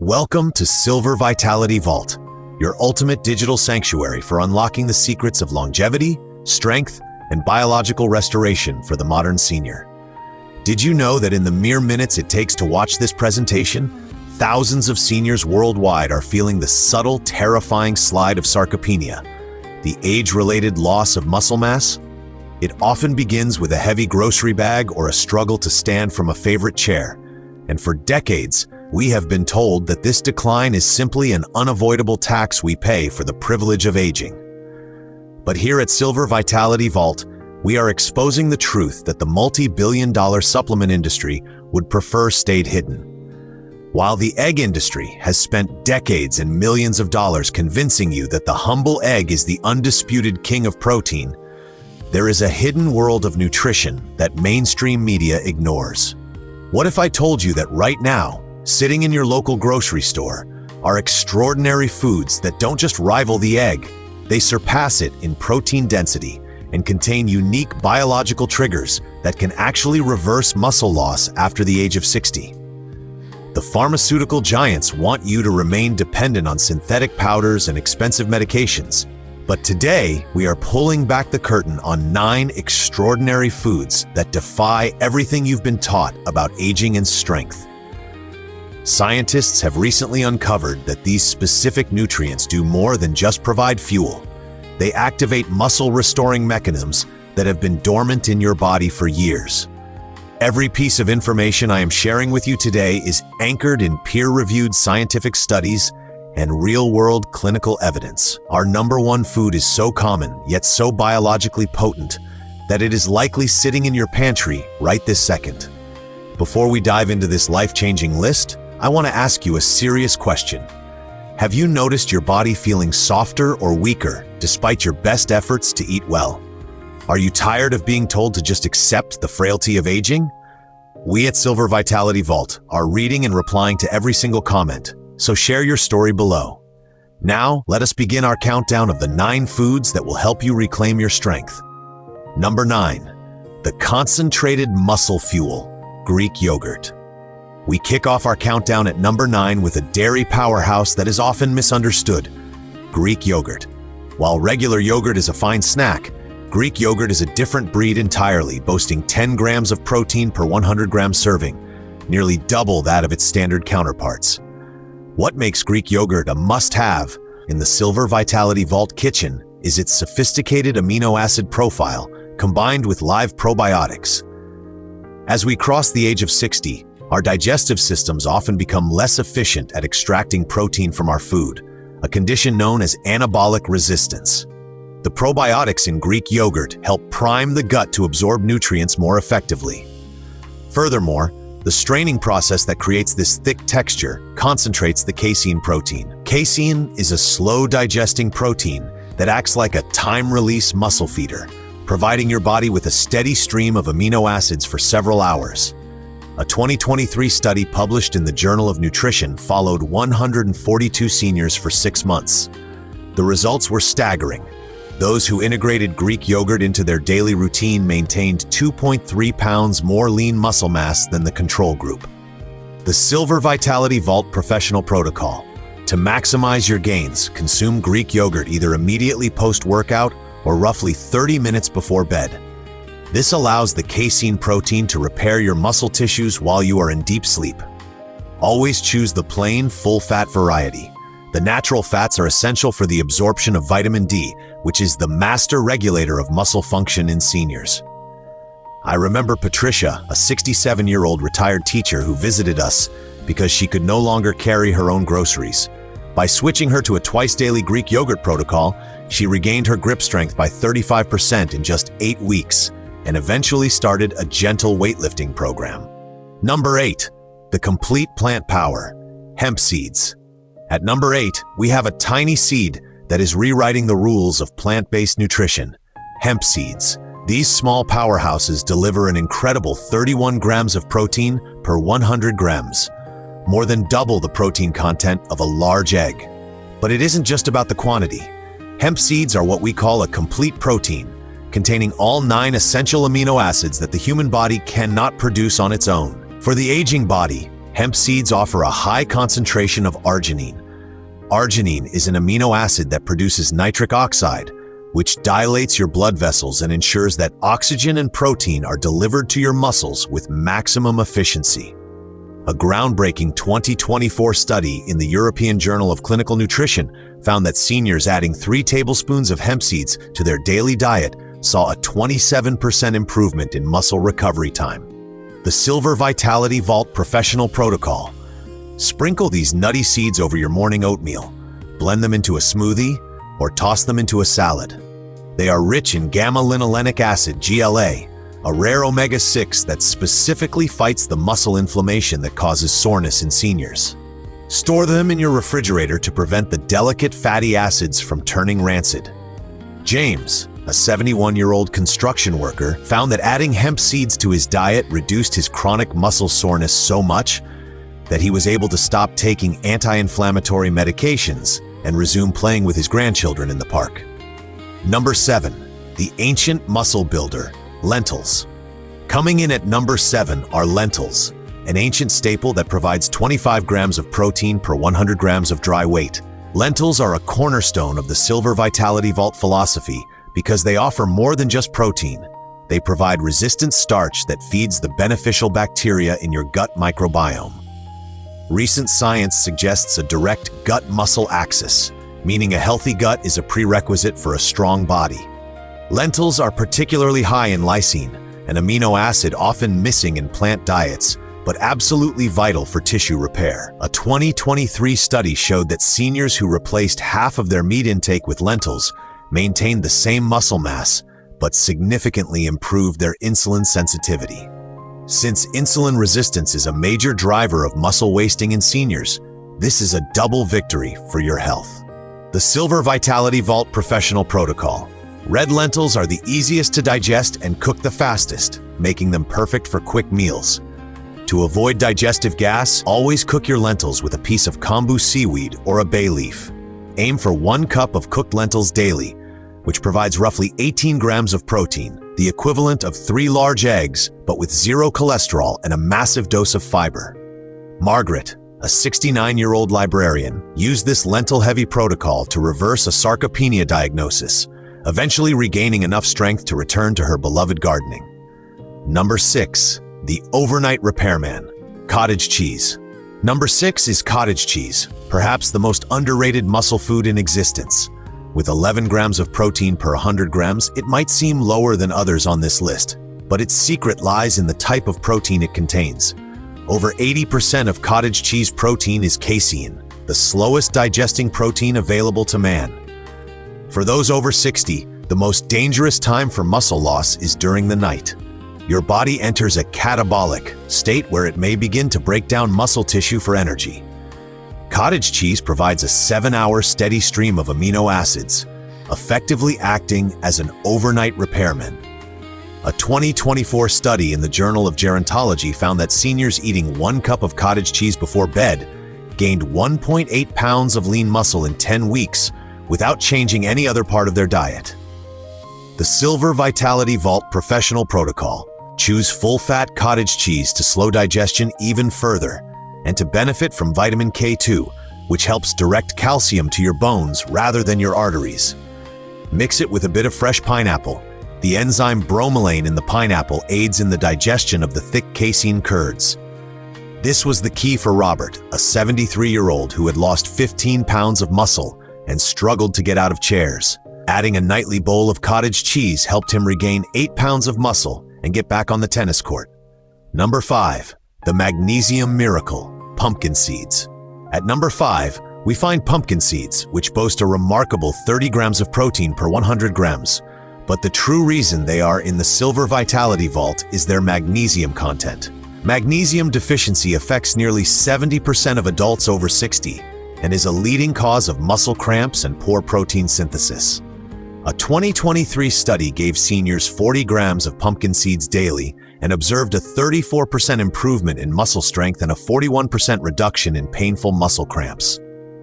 Welcome to Silver Vitality Vault, your ultimate digital sanctuary for unlocking the secrets of longevity, strength, and biological restoration for the modern senior. Did you know that in the mere minutes it takes to watch this presentation, thousands of seniors worldwide are feeling the subtle, terrifying slide of sarcopenia, the age-related loss of muscle mass? It often begins with a heavy grocery bag or a struggle to stand from a favorite chair, and for decades, we have been told that this decline is simply an unavoidable tax we pay for the privilege of aging. But here at Silver Vitality Vault, we are exposing the truth that the multi-billion-dollar supplement industry would prefer stayed hidden. While the egg industry has spent decades and millions of dollars convincing you that the humble egg is the undisputed king of protein, there is a hidden world of nutrition that mainstream media ignores. What if I told you that right now, sitting in your local grocery store, are extraordinary foods that don't just rival the egg, they surpass it in protein density and contain unique biological triggers that can actually reverse muscle loss after the age of 60. The pharmaceutical giants want you to remain dependent on synthetic powders and expensive medications. But today, we are pulling back the curtain on 9 extraordinary foods that defy everything you've been taught about aging and strength. Scientists have recently uncovered that these specific nutrients do more than just provide fuel. They activate muscle-restoring mechanisms that have been dormant in your body for years. Every piece of information I am sharing with you today is anchored in peer-reviewed scientific studies and real-world clinical evidence. Our number one food is so common, yet so biologically potent, that it is likely sitting in your pantry right this second. Before we dive into this life-changing list, I want to ask you a serious question. Have you noticed your body feeling softer or weaker despite your best efforts to eat well? Are you tired of being told to just accept the frailty of aging? We at Silver Vitality Vault are reading and replying to every single comment, so share your story below. Now, let us begin our countdown of the 9 foods that will help you reclaim your strength. Number 9. The concentrated muscle fuel, Greek yogurt. We kick off our countdown at number 9 with a dairy powerhouse that is often misunderstood, Greek yogurt. While regular yogurt is a fine snack, Greek yogurt is a different breed entirely, boasting 10 grams of protein per 100-gram serving, nearly double that of its standard counterparts. What makes Greek yogurt a must-have in the Silver Vitality Vault kitchen is its sophisticated amino acid profile combined with live probiotics. As we cross the age of 60, our digestive systems often become less efficient at extracting protein from our food, a condition known as anabolic resistance. The probiotics in Greek yogurt help prime the gut to absorb nutrients more effectively. Furthermore, the straining process that creates this thick texture concentrates the casein protein. Casein is a slow-digesting protein that acts like a time-release muscle feeder, providing your body with a steady stream of amino acids for several hours. A 2023 study published in the Journal of Nutrition followed 142 seniors for 6 months. The results were staggering. Those who integrated Greek yogurt into their daily routine maintained 2.3 pounds more lean muscle mass than the control group. The Silver Vitality Vault Professional Protocol. To maximize your gains, consume Greek yogurt either immediately post-workout or roughly 30 minutes before bed. This allows the casein protein to repair your muscle tissues while you are in deep sleep. Always choose the plain, full-fat variety. The natural fats are essential for the absorption of vitamin D, which is the master regulator of muscle function in seniors. I remember Patricia, a 67-year-old retired teacher who visited us because she could no longer carry her own groceries. By switching her to a twice-daily Greek yogurt protocol, she regained her grip strength by 35% in just 8 weeks, and eventually started a gentle weightlifting program. Number 8. The complete plant power, hemp seeds. At number 8, we have a tiny seed that is rewriting the rules of plant-based nutrition, hemp seeds. These small powerhouses deliver an incredible 31 grams of protein per 100 grams, more than double the protein content of a large egg. But it isn't just about the quantity. Hemp seeds are what we call a complete protein, containing all 9 essential amino acids that the human body cannot produce on its own. For the aging body, Hemp seeds offer a high concentration of arginine. Arginine is an amino acid that produces nitric oxide, which dilates your blood vessels and ensures that oxygen and protein are delivered to your muscles with maximum efficiency. A groundbreaking 2024 study in the European Journal of Clinical Nutrition found that seniors adding 3 tablespoons of hemp seeds to their daily diet saw a 27% improvement in muscle recovery time. The Silver Vitality Vault Professional Protocol. Sprinkle these nutty seeds over your morning oatmeal, blend them into a smoothie, or toss them into a salad. They are rich in gamma-linolenic acid, GLA, a rare omega-6 that specifically fights the muscle inflammation that causes soreness in seniors. Store them in your refrigerator to prevent the delicate fatty acids from turning rancid. James, a 71-year-old construction worker, found that adding hemp seeds to his diet reduced his chronic muscle soreness so much that he was able to stop taking anti-inflammatory medications and resume playing with his grandchildren in the park. Number 7. The ancient muscle builder, lentils. Coming in at number 7 are lentils, an ancient staple that provides 25 grams of protein per 100 grams of dry weight. Lentils are a cornerstone of the Silver Vitality Vault philosophy because they offer more than just protein. They provide resistant starch that feeds the beneficial bacteria in your gut microbiome. Recent science suggests a direct gut-muscle axis, meaning a healthy gut is a prerequisite for a strong body. Lentils are particularly high in lysine, an amino acid often missing in plant diets, but absolutely vital for tissue repair. A 2023 study showed that seniors who replaced half of their meat intake with lentils maintained the same muscle mass, but significantly improved their insulin sensitivity. Since insulin resistance is a major driver of muscle wasting in seniors, this is a double victory for your health. The Silver Vitality Vault Professional Protocol. Red lentils are the easiest to digest and cook the fastest, making them perfect for quick meals. To avoid digestive gas, always cook your lentils with a piece of kombu seaweed or a bay leaf. Aim for 1 cup of cooked lentils daily, which provides roughly 18 grams of protein, the equivalent of 3 large eggs, but with 0 cholesterol and a massive dose of fiber. Margaret, a 69-year-old librarian, used this lentil-heavy protocol to reverse a sarcopenia diagnosis, eventually regaining enough strength to return to her beloved gardening. Number 6. The Overnight Repairman, cottage cheese. Number 6 is cottage cheese, perhaps the most underrated muscle food in existence. With 11 grams of protein per 100 grams, it might seem lower than others on this list, but its secret lies in the type of protein it contains. Over 80% of cottage cheese protein is casein, the slowest digesting protein available to man. For those over 60, the most dangerous time for muscle loss is during the night. Your body enters a catabolic state where it may begin to break down muscle tissue for energy. Cottage cheese provides a 7-hour steady stream of amino acids, effectively acting as an overnight repairman. A 2024 study in the Journal of Gerontology found that seniors eating 1 cup of cottage cheese before bed gained 1.8 pounds of lean muscle in 10 weeks without changing any other part of their diet. The Silver Vitality Vault Professional Protocol. Choose full-fat cottage cheese to slow digestion even further and to benefit from vitamin K2, which helps direct calcium to your bones rather than your arteries. Mix it with a bit of fresh pineapple. The enzyme bromelain in the pineapple aids in the digestion of the thick casein curds. This was the key for Robert, a 73-year-old who had lost 15 pounds of muscle and struggled to get out of chairs. Adding a nightly bowl of cottage cheese helped him regain 8 pounds of muscle and get back on the tennis court. Number 5. The Magnesium Miracle, pumpkin seeds. At number 5, we find pumpkin seeds, which boast a remarkable 30 grams of protein per 100 grams. But the true reason they are in the Silver Vitality Vault is their magnesium content. Magnesium deficiency affects nearly 70% of adults over 60 and is a leading cause of muscle cramps and poor protein synthesis. A 2023 study gave seniors 40 grams of pumpkin seeds daily and observed a 34% improvement in muscle strength and a 41% reduction in painful muscle cramps.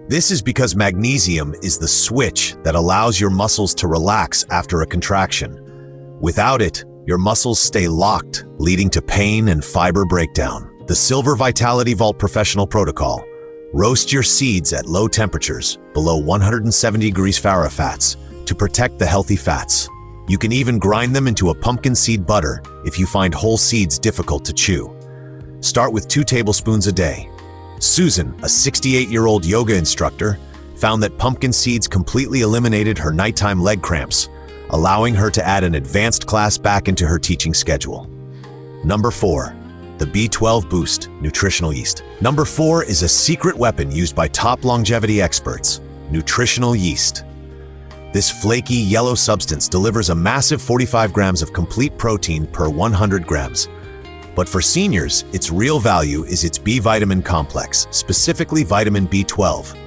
This is because magnesium is the switch that allows your muscles to relax after a contraction. Without it, your muscles stay locked, leading to pain and fiber breakdown. The Silver Vitality Vault Professional Protocol. Roast your seeds at low temperatures, below 170 degrees Fahrenheit, to protect the healthy fats. You can even grind them into a pumpkin seed butter if you find whole seeds difficult to chew. Start with 2 tablespoons a day. Susan, a 68-year-old yoga instructor, found that pumpkin seeds completely eliminated her nighttime leg cramps, allowing her to add an advanced class back into her teaching schedule. Number 4. The B12 Boost Nutritional Yeast. Number 4 is a secret weapon used by top longevity experts, nutritional yeast. This flaky yellow substance delivers a massive 45 grams of complete protein per 100 grams. But for seniors, its real value is its B vitamin complex, specifically vitamin B12.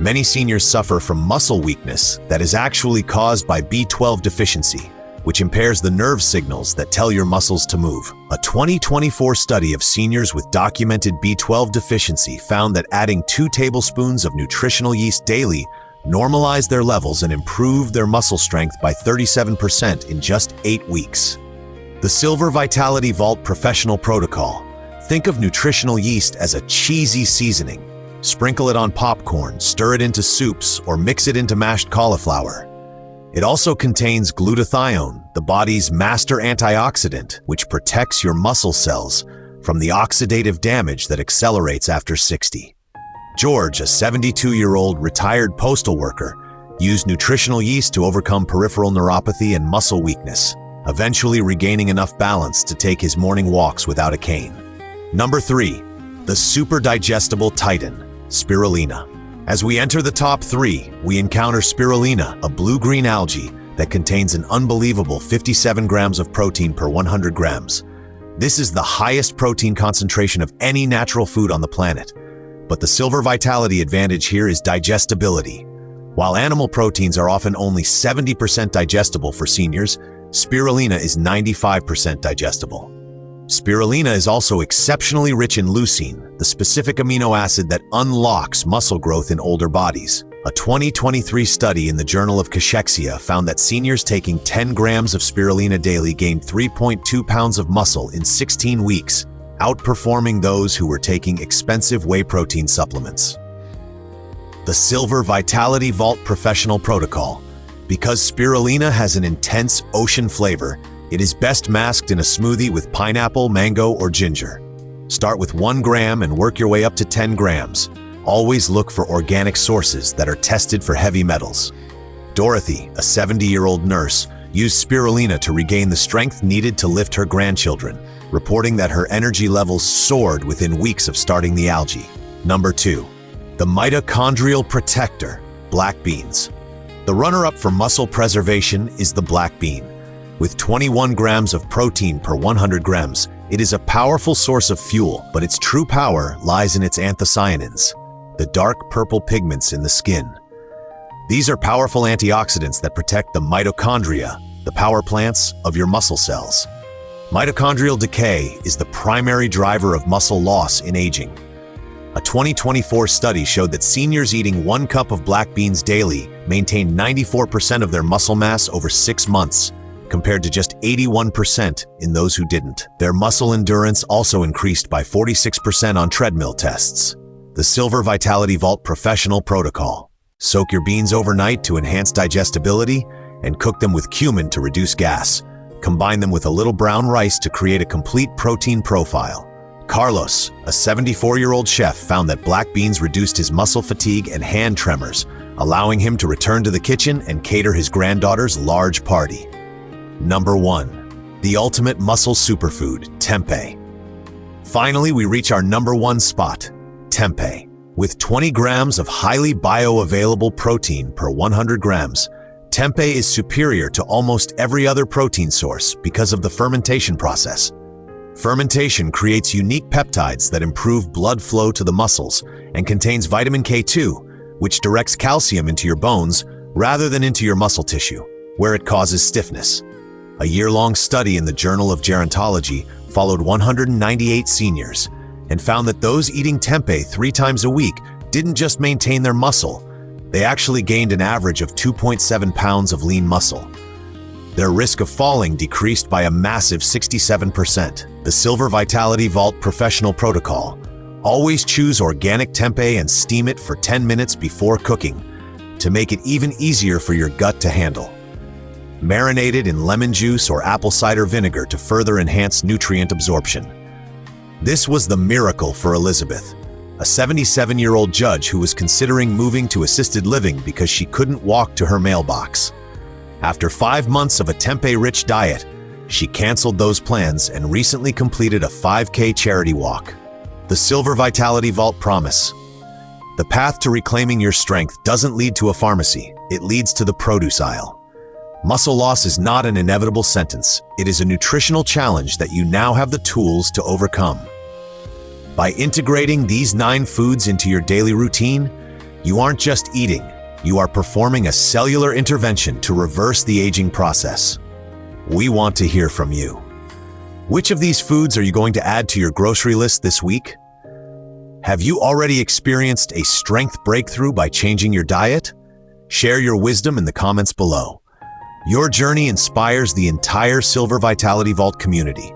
Many seniors suffer from muscle weakness that is actually caused by B12 deficiency, which impairs the nerve signals that tell your muscles to move. A 2024 study of seniors with documented B12 deficiency found that adding 2 tablespoons of nutritional yeast daily normalized their levels and improved their muscle strength by 37% in just 8 weeks. The Silver Vitality Vault Professional Protocol. Think of nutritional yeast as a cheesy seasoning. Sprinkle it on popcorn, stir it into soups, or mix it into mashed cauliflower. It also contains glutathione, the body's master antioxidant, which protects your muscle cells from the oxidative damage that accelerates after 60. George, a 72-year-old retired postal worker, used nutritional yeast to overcome peripheral neuropathy and muscle weakness, eventually regaining enough balance to take his morning walks without a cane. Number 3. The super digestible titan, spirulina. As we enter the top 3, we encounter spirulina, a blue-green algae that contains an unbelievable 57 grams of protein per 100 grams. This is the highest protein concentration of any natural food on the planet. But the silver vitality advantage here is digestibility. While animal proteins are often only 70% digestible for seniors, spirulina is 95% digestible. Spirulina is also exceptionally rich in leucine, the specific amino acid that unlocks muscle growth in older bodies. A 2023 study in the Journal of Cachexia found that seniors taking 10 grams of spirulina daily gained 3.2 pounds of muscle in 16 weeks, outperforming those who were taking expensive whey protein supplements. The Silver Vitality Vault Professional Protocol. Because spirulina has an intense ocean flavor, it is best masked in a smoothie with pineapple, mango, or ginger. Start with 1 gram and work your way up to 10 grams. Always look for organic sources that are tested for heavy metals. Dorothy, a 70-year-old nurse, used spirulina to regain the strength needed to lift her grandchildren, reporting that her energy levels soared within weeks of starting the algae. Number 2. The mitochondrial protector, black beans. The runner-up for muscle preservation is the black bean. With 21 grams of protein per 100 grams, it is a powerful source of fuel, but its true power lies in its anthocyanins, the dark purple pigments in the skin. These are powerful antioxidants that protect the mitochondria, the power plants of your muscle cells. Mitochondrial decay is the primary driver of muscle loss in aging. A 2024 study showed that seniors eating 1 cup of black beans daily maintained 94% of their muscle mass over 6 months, compared to just 81% in those who didn't. Their muscle endurance also increased by 46% on treadmill tests. The Silver Vitality Vault Professional Protocol. Soak your beans overnight to enhance digestibility and cook them with cumin to reduce gas. Combine them with a little brown rice to create a complete protein profile. Carlos, a 74-year-old chef, found that black beans reduced his muscle fatigue and hand tremors, allowing him to return to the kitchen and cater his granddaughter's large party. Number 1. The ultimate muscle superfood, tempeh. Finally, we reach our number 1 spot, tempeh. With 20 grams of highly bioavailable protein per 100 grams, tempeh is superior to almost every other protein source because of the fermentation process. Fermentation creates unique peptides that improve blood flow to the muscles and contains vitamin K2, which directs calcium into your bones rather than into your muscle tissue, where it causes stiffness. A year-long study in the Journal of Gerontology followed 198 seniors and found that those eating tempeh 3 times a week didn't just maintain their muscle, they actually gained an average of 2.7 pounds of lean muscle. Their risk of falling decreased by a massive 67%. The Silver Vitality Vault Professional Protocol. Always choose organic tempeh and steam it for 10 minutes before cooking to make it even easier for your gut to handle. Marinate it in lemon juice or apple cider vinegar to further enhance nutrient absorption. This was the miracle for Elizabeth, a 77-year-old judge who was considering moving to assisted living because she couldn't walk to her mailbox. After 5 months of a tempeh-rich diet, she canceled those plans and recently completed a 5K charity walk. The Silver Vitality Vault Promise. The path to reclaiming your strength doesn't lead to a pharmacy, it leads to the produce aisle. Muscle loss is not an inevitable sentence, it is a nutritional challenge that you now have the tools to overcome. By integrating these 9 foods into your daily routine, you aren't just eating, you are performing a cellular intervention to reverse the aging process. We want to hear from you. Which of these foods are you going to add to your grocery list this week? Have you already experienced a strength breakthrough by changing your diet? Share your wisdom in the comments below. Your journey inspires the entire Silver Vitality Vault community.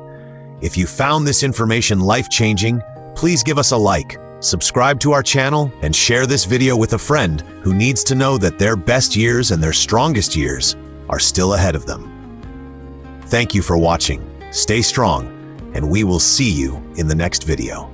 If you found this information life-changing, please give us a like, subscribe to our channel, and share this video with a friend who needs to know that their best years and their strongest years are still ahead of them. Thank you for watching, stay strong, and we will see you in the next video.